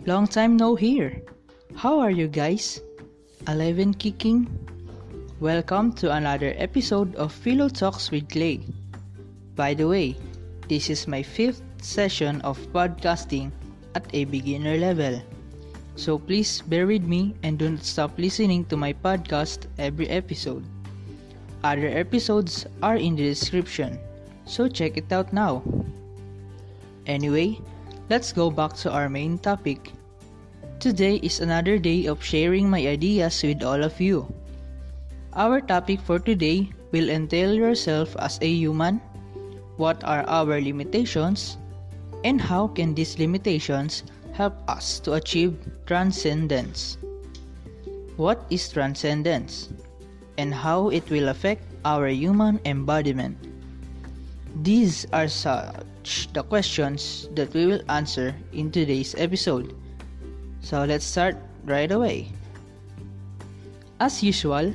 Long time no hear. How are you guys? Alive and kicking? Welcome to another episode of Philo Talks with Klei. By the way, this is my 5th session of podcasting at a beginner level. So please bear with me and don't stop listening to my podcast every episode. Other episodes are in the description, so check it out now. Anyway, let's go back to our main topic. Today is another day of sharing my ideas with all of you. Our topic for today will entail yourself as a human, what are our limitations, and how can these limitations help us to achieve transcendence. What is transcendence, and how it will affect our human embodiment? These are such the questions that we will answer in today's episode. So let's start right away. As usual,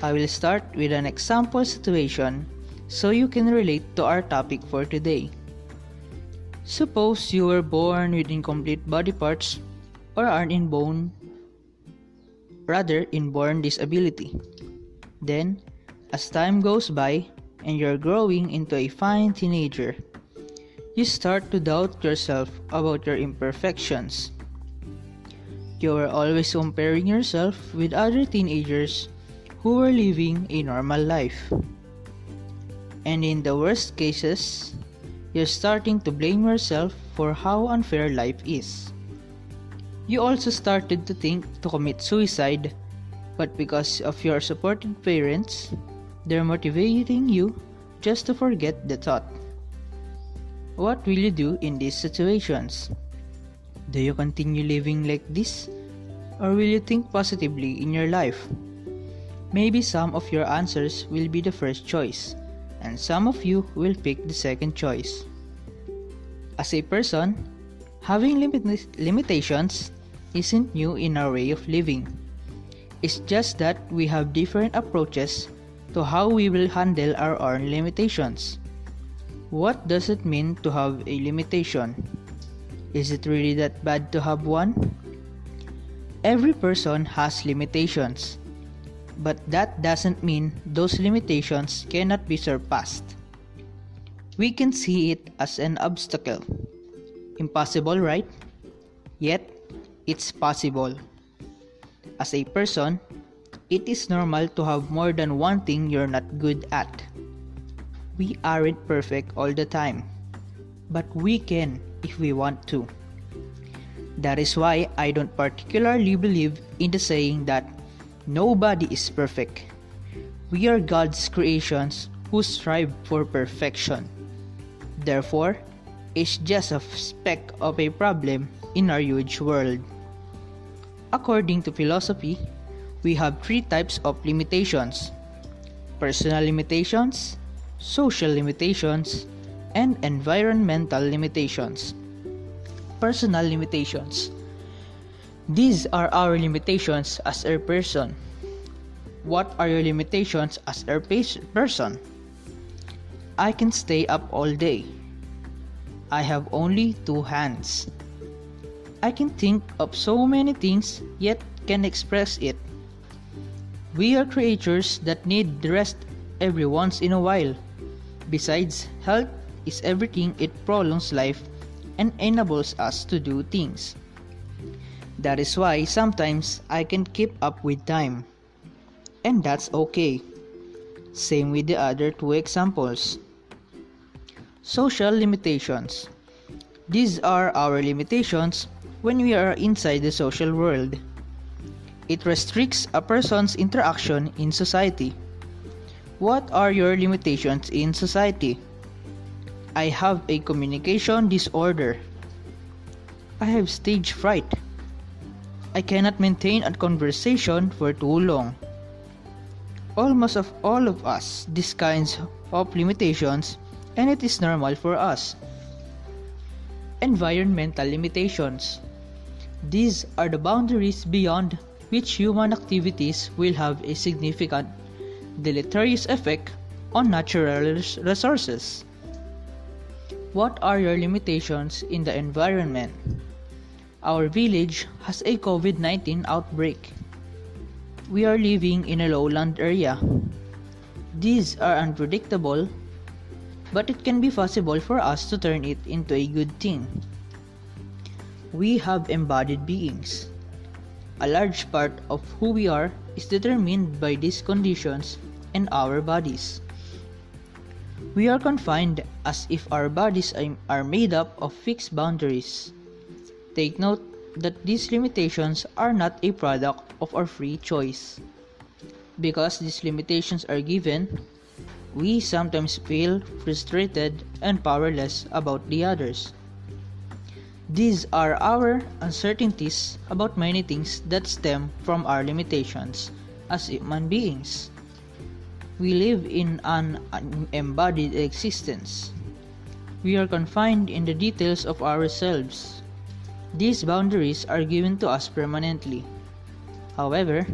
I will start with an example situation so you can relate to our topic for today. Suppose you were born with incomplete body parts or are inborn disability. Then, as time goes by and you're growing into a fine teenager, you start to doubt yourself about your imperfections. You are always comparing yourself with other teenagers who were living a normal life. And in the worst cases, you're starting to blame yourself for how unfair life is. You also started to think to commit suicide, but because of your supportive parents, they're motivating you just to forget the thought. What will you do in these situations? Do you continue living like this? Or will you think positively in your life? Maybe some of your answers will be the first choice, and some of you will pick the second choice. As a person, having limitations isn't new in our way of living. It's just that we have different approaches to how we will handle our own limitations. What does it mean to have a limitation? Is it really that bad to have one? Every person has limitations, but that doesn't mean those limitations cannot be surpassed. We can see it as an obstacle. Impossible, right? Yet, it's possible. As a person, it is normal to have more than one thing you're not good at. We aren't perfect all the time, but we can if we want to. That is why I don't particularly believe in the saying that nobody is perfect. We are God's creations who strive for perfection. Therefore, it's just a speck of a problem in our huge world. According to philosophy, we have 3 types of limitations: personal limitations, social limitations, and environmental limitations. Personal limitations. These are our limitations as a person. What are your limitations as a person? I can stay up all day. I have only 2 hands. I can think of so many things yet can express it. We are creatures that need rest every once in a while. Besides, health is everything. It prolongs life and enables us to do things. That is why sometimes I can keep up with time. And that's okay. Same with the other 2 examples. Social limitations. These are our limitations when we are inside the social world. It restricts a person's interaction in society. What are your limitations in society? I have a communication disorder. I have stage fright. I cannot maintain a conversation for too long. Almost of all of us these kinds of limitations, and it is normal for us. Environmental limitations. These are the boundaries beyond which human activities will have a significant deleterious effect on natural resources. What are your limitations in the environment? Our village has a COVID-19 outbreak. We are living in a lowland area. These are unpredictable, but it can be possible for us to turn it into a good thing. We have embodied beings. A large part of who we are is determined by these conditions and our bodies. We are confined as if our bodies are made up of fixed boundaries. Take note that these limitations are not a product of our free choice. Because these limitations are given, we sometimes feel frustrated and powerless about the others. These are our uncertainties about many things that stem from our limitations as human beings. We live in an embodied existence. We are confined in the details of ourselves. These boundaries are given to us permanently. However,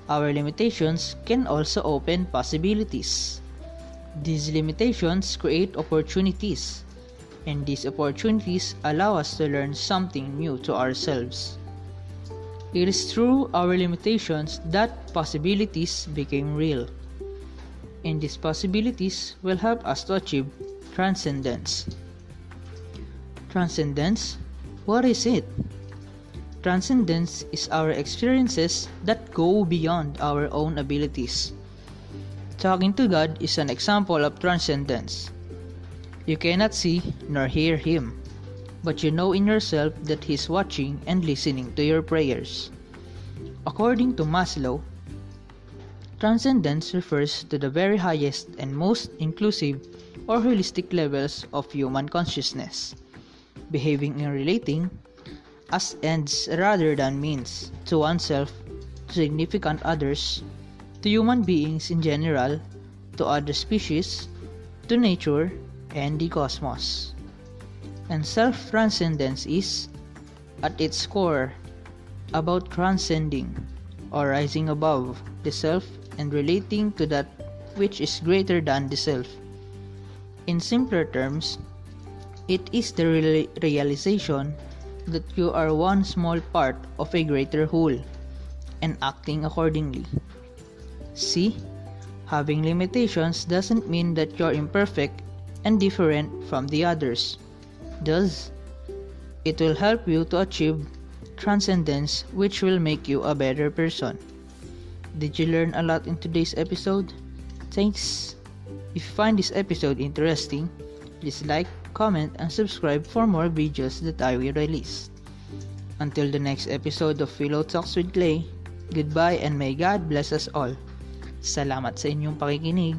our limitations can also open possibilities. These limitations create opportunities, and these opportunities allow us to learn something new to ourselves. It is through our limitations that possibilities became real, and these possibilities will help us to achieve transcendence. Transcendence? What is it? Transcendence is our experiences that go beyond our own abilities. Talking to God is an example of transcendence. You cannot see nor hear Him, but you know in yourself that He is watching and listening to your prayers. According to Maslow, transcendence refers to the very highest and most inclusive or holistic levels of human consciousness, behaving and relating as ends rather than means to oneself, to significant others, to human beings in general, to other species, to nature, and the cosmos. And self-transcendence is, at its core, about transcending or rising above the self and relating to that which is greater than the self. In simpler terms, it is the realization that you are one small part of a greater whole and acting accordingly. See, having limitations doesn't mean that you're imperfect and different from the others. Thus, it will help you to achieve transcendence, which will make you a better person. Did you learn a lot in today's episode? Thanks. If you find this episode interesting, please like, comment, and subscribe for more videos that I will release. Until the next episode of Philo Talks with Klei, goodbye and may God bless us all. Salamat sa inyong pakikinig.